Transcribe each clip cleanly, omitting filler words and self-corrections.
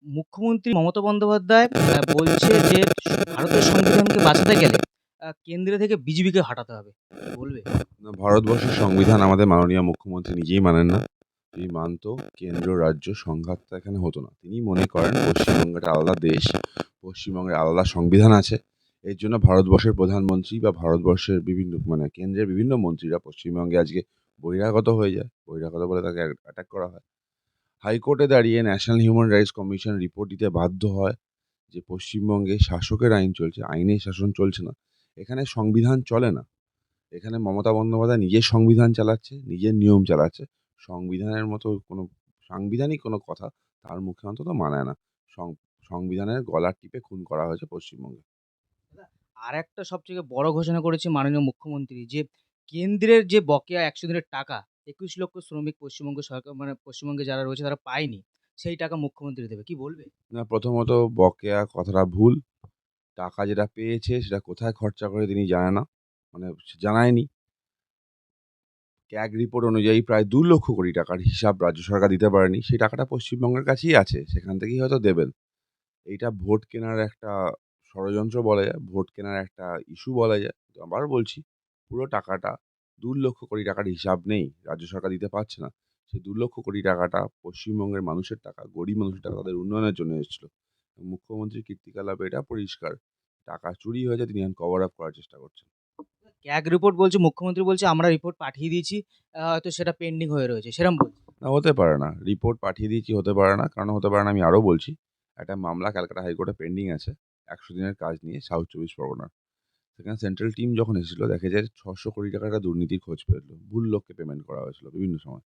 মুখ্যমন্ত্রী মমতা বন্দ্যোপাধ্যায় বলছে যে ভারতের সংবিধানকে বাঁচাতে গেলে কেন্দ্র থেকে বিজেপিকে হটাতে হবে। বলবে? না, ভারতবর্ষের সংবিধান আমাদের মাননীয় মুখ্যমন্ত্রী নিজেই মানেন না। যদি মানত, কেন্দ্র রাজ্য সংঘাতটা এখানে হতো না। তিনি মনে করেন পশ্চিমবঙ্গ একটা আলাদা দেশ, পশ্চিমবঙ্গের আলাদা সংবিধান আছে। এর জন্য ভারতবর্ষের প্রধানমন্ত্রী বা ভারতবর্ষের বিভিন্ন কেন্দ্রের বিভিন্ন মন্ত্রীরা পশ্চিমবঙ্গে আজকে বহিরাগত হয়ে যায়। বহিরাগত বলে তাকে অ্যাটাক করা হয়। হাইকোর্টে দাঁড়িয়ে national human rights commission report দিতে বাধ্য হয় যে পশ্চিমবঙ্গে শাসকের আইন চলছে, আইনের শাসন চলছে না। এখানে সংবিধান চলে না। এখানে মমতা বন্দ্যোপাধ্যায় নিজের সংবিধান চালাচ্ছে, নিজের নিয়ম চালাচ্ছে। সংবিধানের মতো কোনো সাংবিধানিক কোনো কথা তার মুখে অন্তত মানায় না। সং সংবিধানের গলা টিপে খুন করা হয়েছে পশ্চিমবঙ্গে। আরেকটা সবথেকে বড় ঘোষণা করেছে মাননীয় মুখ্যমন্ত্রী যে কেন্দ্রের যে বকেয়া ১০০ দিনের টাকা ২১ লক্ষ শ্রমিক পশ্চিমবঙ্গ সরকার পশ্চিমবঙ্গে যারা রয়েছে তারা পায়নি। সেই টাকা মুখ্যমন্ত্রী দেবে। কি বলবে? না, প্রথমত বকেয়া কথাটা ভুল। টাকা যেটা পেয়েছে সেটা কোথায় খরচা করে তিনি জানে না। জানায়নি। ক্যাগ রিপোর্ট অনুযায়ী প্রায় ২,০০,০০০ কোটি টাকার হিসাব রাজ্য সরকার দিতে পারেনি। সেই টাকাটা পশ্চিমবঙ্গের কাছেই আছে। সেখান থেকেই হয়তো দেবেন। এইটা ভোট কেনার একটা ষড়যন্ত্র বলা যায়, ভোট কেনার একটা ইস্যু বলা যায়। তো আবারও বলছি, পুরো টাকাটা ২,০০,০০০ কোটি টাকার হিসাব নেই, রাজ্য সরকার দিতে পারছে না। সেই ২,০০,০০০ কোটি টাকাটা পশ্চিমবঙ্গের মানুষের টাকা, গরিব মানুষের টাকা, তাদের উন্নয়নের জন্য এসেছিল। মুখ্যমন্ত্রীর কীর্তিকলাপে এটা পরিষ্কার। টাকা চুরি হয়েছে, তিনি এখন কভার আপ করার চেষ্টা করছেন। ক্যাগ রিপোর্ট বলছে মুখ্যমন্ত্রী বলছে আমরা রিপোর্ট পাঠিয়ে দিয়েছি। হয়তো সেটা পেন্ডিং হয়ে রয়েছে। সেরম বলছে। না, হতে পারে না। রিপোর্ট পাঠিয়ে দিয়েছি হতে পারে না। কেন হতে পারে না আমি আরও বলছি। একটা মামলা ক্যালকাটা হাইকোর্টে পেন্ডিং আছে ১০০ দিনের কাজ নিয়ে সাউথ ২৪ পরগনার। সেখানে সেন্ট্রাল টিম যখন এসেছিল দেখা যায় ৬০০ কোটি টাকার একটা দুর্নীতির খোঁজ পেল। ভুল লোককে পেমেন্ট করা হয়েছিল বিভিন্ন সময়।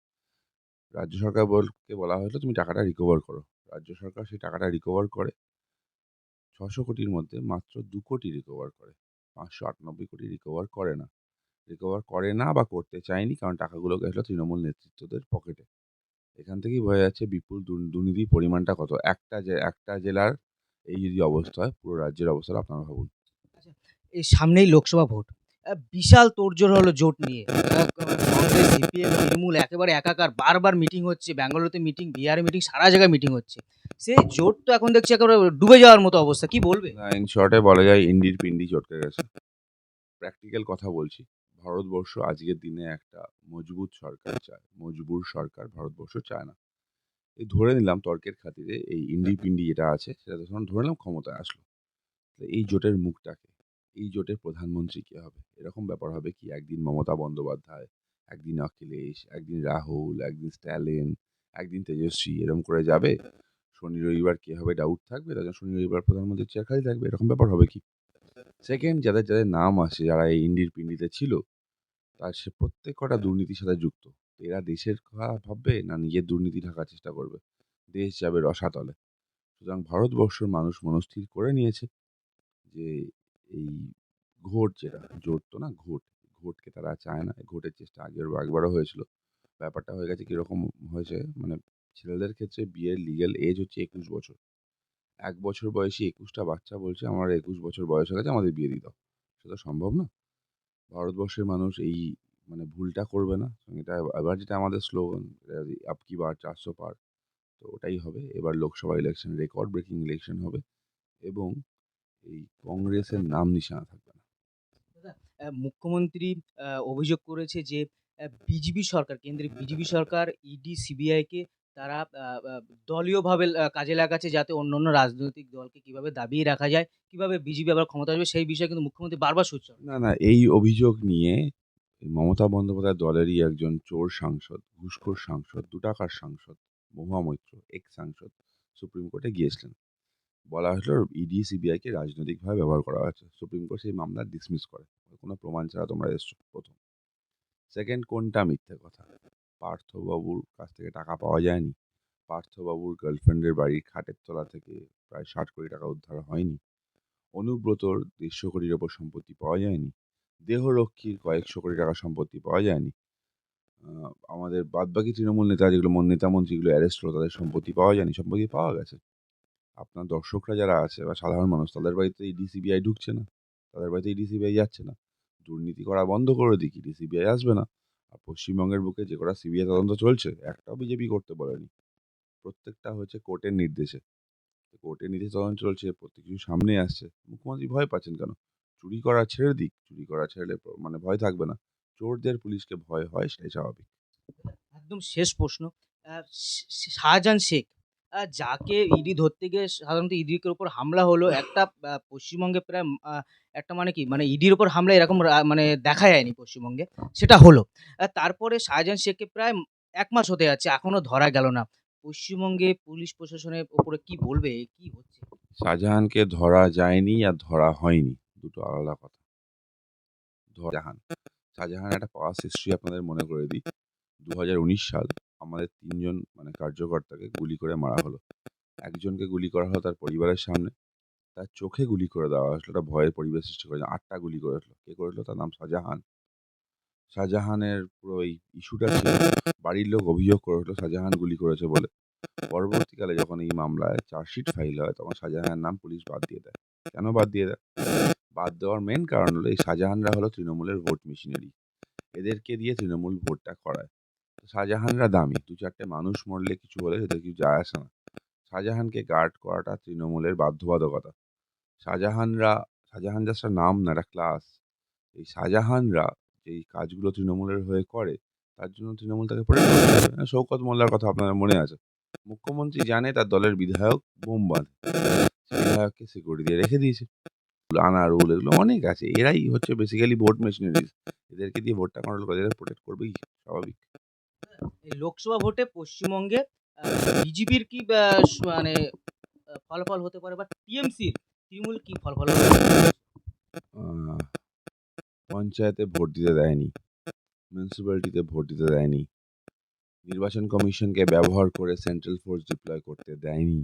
রাজ্য সরকারকে বলা হয়েছিল তুমি টাকাটা রিকভার করো। রাজ্য সরকার সেই টাকাটা রিকভার করে। ৬০০ কোটির মধ্যে মাত্র ২ কোটি রিকভার করে। ৫৯৮ কোটি রিকভার করে না। রিকভার করে না বা করতে চায়নি, কারণ টাকাগুলো গেছিল তৃণমূল নেতৃত্বদের পকেটে। এখান থেকেই বোঝা যাচ্ছে বিপুল দুর্নীতির পরিমাণটা কত। একটা জেলার এই যদি অবস্থা হয়, পুরো রাজ্যের অবস্থাটা আপনারা ভাবুন। আচ্ছা, এই সামনেই লোকসভা ভোট। বিশাল তোড়জোড় হলো জোট নিয়ে। কংগ্রেস, সিপিএম, তৃণমূল একেবারে একাকার। বারবার মিটিং হচ্ছে। ব্যাঙ্গালুরুতে মিটিং, বিহারে মিটিং, সারা জায়গায় মিটিং হচ্ছে। সেই জোট তো এখন দেখছি একেবারে ডুবে যাওয়ার মতো অবস্থা। কি বলবে? ইন শর্টে বলা যায় ইন্ডির পিন্ডি চটকে গেছে। প্র্যাকটিক্যাল কথা বলছি। ভারতবর্ষ আজকের দিনে একটা মজবুত সরকার চায়। মজবুর সরকার ভারতবর্ষ চায় না। এই ধরে নিলাম তর্কের খাতিরে এই ইন্ডি-পিন্ডি যেটা আছে সেটা যখন ধরে নিলাম ক্ষমতায় আসলো। তো এই জোটের মুখটা কে? এই জোটের প্রধানমন্ত্রী কে হবে? এরকম ব্যাপার হবে কি, একদিন মমতা বন্দ্যোপাধ্যায়, একদিন অখিলেশ, একদিন রাহুল, একদিন স্ট্যালিন, একদিন তেজস্বী, এরকম করে যাবে। শনি রবিবার কে হবে ডাউট থাকবে। তার জন্য শনি রবিবার প্রধানমন্ত্রীর চেয়ার খালি থাকবে। এরকম ব্যাপার হবে কি? সেকেন্ড, যাদের নাম আসে, যারা এই ইন্ডির পিন্ডিতে ছিল, তার সে প্রত্যেক কটা দুর্নীতির সাথে যুক্ত। তো এরা দেশের কথা ভাববে না নিজের দুর্নীতি ঢাকার চেষ্টা করবে? দেশ যাবে রসাতলে। সুতরাং ভারতবর্ষের মানুষ মনস্থির করে নিয়েছে যে এই জোট তো না, ঘোটকে তারা চায় না। এই ঘোটের চেষ্টা একবারও হয়েছিল। ব্যাপারটা হয়ে গেছে কিরকম হয়েছে, ছেলেদের ক্ষেত্রে বিয়ের লিগ্যাল এজ হচ্ছে ২১ বছর। ১ বছর বয়সী ২১ টা বাচ্চা বলছে আমার ২১ বছর বয়স হয়ে গেছে, আমাদের বিয়ে দিয়ে দাও। সেটা সম্ভব না। ভারতবর্ষের মানুষ এই ভুলটা করবে না। এটা এবার যেটা আমাদের স্লোগান, আব কি বার ৪০০ পার। তো ওটাই হবে। এবার Lok Sabha election record breaking election হবে এবং এই কংগ্রেসের নাম নিশানা থাকবে না। দাদা, মুখ্যমন্ত্রী অভিযোগ করেছে যে বিজেপি সরকার, কেন্দ্রের বিজেপি সরকার ইডি, সিবিআইকে তারা আ আ দলীয়ভাবে কাজে লাগাচ্ছে যাতে অন্যান্য রাজনৈতিক দলকে কিভাবে দাবিয়ে রাখা যায়, কিভাবে বিজেপি আবার ক্ষমতায় আসবে সেই বিষয়ে কিন্তু মুখ্যমন্ত্রী বারবার সোচ্চার। না, না, এই অভিযোগ নিয়ে মমতা বন্দ্যোপাধ্যায়ের দলেরই একজন চোর সাংসদ, ঘুষখোর সাংসদ, ২ টাকার সাংসদ, মহুয়া মৈত্র, এক্স সাংসদ সুপ্রিম কোর্টে গিয়েছিলেন। বলা হয়েছিল ইডি, সিবিআইকে রাজনৈতিকভাবে ব্যবহার করা হয়েছে। সুপ্রিম কোর্ট সেই মামলা ডিসমিস করে। কোনো প্রমাণ ছাড়া তোমরা এসছো, ১ম। সেকেন্ড, কোনটা মিথ্যে কথা? পার্থবাবুর কাছ থেকে টাকা পাওয়া যায়নি। পার্থবাবুর গার্লফ্রেন্ডের বাড়ির খাটের তলা থেকে প্রায় ৬০ কোটি টাকা উদ্ধার হয়নি। অনুব্রতর ১৫০ কোটির ওপর সম্পত্তি পাওয়া যায়নি। দেহরক্ষীর কয়েকশো কোটি টাকার সম্পত্তি পাওয়া যায়নি। আ আমাদের বাদবাকি তৃণমূল নেতা যেগুলো নেতা মন্ত্রীগুলো অ্যারেস্ট হলো, তাদের সম্পত্তি পাওয়া যায়নি। সম্পত্তি পাওয়া গেছে। আপনার দর্শকরা যারা আছে বা সাধারণ মানুষ, তাদের বাড়িতে ইডি, সিবিআই ঢুকছে না। তাদের বাড়িতে ইডি, সিবিআই যাচ্ছে না। দুর্নীতি করা বন্ধ করে দিক, ইডি, সিবিআই আসবে না। আর পশ্চিমবঙ্গের বুকে যে কটা সিবিআই তদন্ত চলছে, একটাও বিজেপি করতে বলেনি। প্রত্যেকটা হচ্ছে কোর্টের নির্দেশে। কোর্টে নিতে তদন্ত চলছে, প্রত্যেক কিছু সামনে আসছে। মুখ্যমন্ত্রী ভয় পাচ্ছেন কেন? চুরি করা ছেড়ে দিক, চুরি করা ছেড়ে মানে ভয় থাকবে না। চোরদের পুলিশকে ভয় হয়, সেটাই স্বাভাবিক। একদম শেষ প্রশ্ন। শাহজাহান শেখ যাকে ইডি ধরতে গিয়ে সাধারণত ইডির উপর হামলা হলো একটা পশ্চিমবঙ্গে প্রায় একটা মানে কি মানে ইডির উপর হামলা এরকম মানে দেখা যায়নি পশ্চিমবঙ্গে। সেটা হলো। তারপরে শাহজাহান শেখকে প্রায় ১ মাস হতে যাচ্ছে এখনো ধরা গেল না। পশ্চিমবঙ্গে পুলিশ প্রশাসনের উপরে কি বলবে? কি হচ্ছে? শাহজাহানকে ধরা যায়নি আর ধরা হয়নি, দুটো আলাদা কথা। জাহান শাহজাহান একটা পাস্ট হিস্ট্রি আপনাদের মনে করে দিই। ২০১৯ সাল আমাদের ৩ জন মানে কার্যকর্তাকে গুলি করে মারা হলো। একজনকে গুলি করা হলো তার পরিবারের সামনে, তার চোখে গুলি করে দেওয়া হয়েছিল। একটা ভয়ের পরিবেশ সৃষ্টি করেছে। ৮ টা গুলি করেছিল। কে করেছিল? তার নাম শাহজাহান। শাহজাহানের পুরো এই ইস্যুটা ছিল, বাড়ির লোক অভিযোগ করেছিল শাহজাহান গুলি করেছে বলে। পরবর্তীকালে যখন এই মামলায় চার্জশিট ফাইল হয়, তখন শাহজাহানের নাম পুলিশ বাদ দিয়ে দেয়। কেন বাদ দিয়ে দেয়? বাদ দেওয়ার মেইন কারণ হলো এই শাহজাহানরা হলো তৃণমূলের ভোট মেশিনারি। এদেরকে দিয়ে তৃণমূল ভোটটা করায়। শাহজাহানরা দামি। ২-৪ টে মানুষ মরলে কিছু হলে এদের কিছু যায় আসে না। শাহজাহানকে গার্ড করাটা তৃণমূলের বাধ্যবাধকতা। শাহজাহান জাস্ট একটা নাম না, একটা ক্লাস। এই শাহজাহানরা যেই কাজগুলো তৃণমূলের হয়ে করে, তার জন্য তৃণমূল তাকে প্রোটেক্ট করে। শওকত মোল্লার কথা আপনাদের মনে আছে। মুখ্যমন্ত্রী জানে তার দলের বিধায়ক বোম বাঁধে। সেই বিধায়ককে সিকিউরিটি দিয়ে রেখে দিয়েছে। আনারুল এগুলো অনেক আছে। এরাই হচ্ছে বেসিক্যালি ভোট মেশিনারিজ। এদেরকে দিয়ে ভোটটা কন্ট্রোল করে, এদের প্রোটেক্ট করবেই স্বাভাবিক। এই লোকসভা ভোটে পশ্চিমবঙ্গে আ বিজেপির কি মানে ফলাফল হতে পারে বা টিএমসির তৃণমূল কি ফলাফল হতে পারে? আহ পঞ্চায়েতে ভোট দিতে দেয়নি, মিউনিসিপ্যালিটিতে ভোট দিতে দেয়নি, নির্বাচন কমিশনকে ব্যবহার করে সেন্ট্রাল ফোর্স ডিপ্লয় করতে দেয়নি।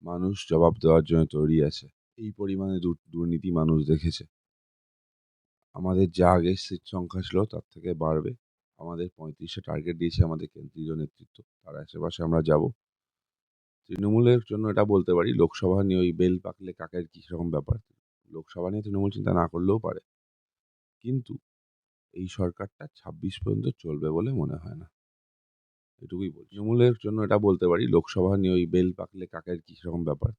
মানুষ জবাব দেওয়ার জন্য তৈরি আছে। এই পরিমাণে দুর্নীতি মানুষ দেখেছে। আমাদের যা আগে সিট সংখ্যা ছিল তার থেকে বাড়বে। আমাদের ৩৫টা টার্গেট দিয়েছে আমাদের কেন্দ্রীয় নেতৃত্ব। তার আশেপাশে আমরা যাব। তৃণমূলের জন্য এটা বলতে পারি, লোকসভা নিয়ে ওই বেল পাকলে কাকের কি সেরকম ব্যাপার। লোকসভা নিয়ে তৃণমূল চিন্তা না করলেও পারে। কিন্তু এই সরকারটা ২৬ পর্যন্ত চলবে বলে মনে হয় না। এটুকুই বলছি। তৃণমূলের জন্য এটা বলতে পারি, লোকসভা নিয়ে ওই বেল পাকলে কাকের কি সেরকম ব্যাপার।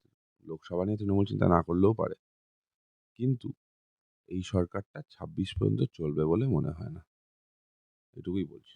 লোকসভা নিয়ে তৃণমূল চিন্তা না করলেও পারে। কিন্তু এই সরকারটা ২৬ পর্যন্ত চলবে বলে মনে হয় না। এটুকুই বলছি।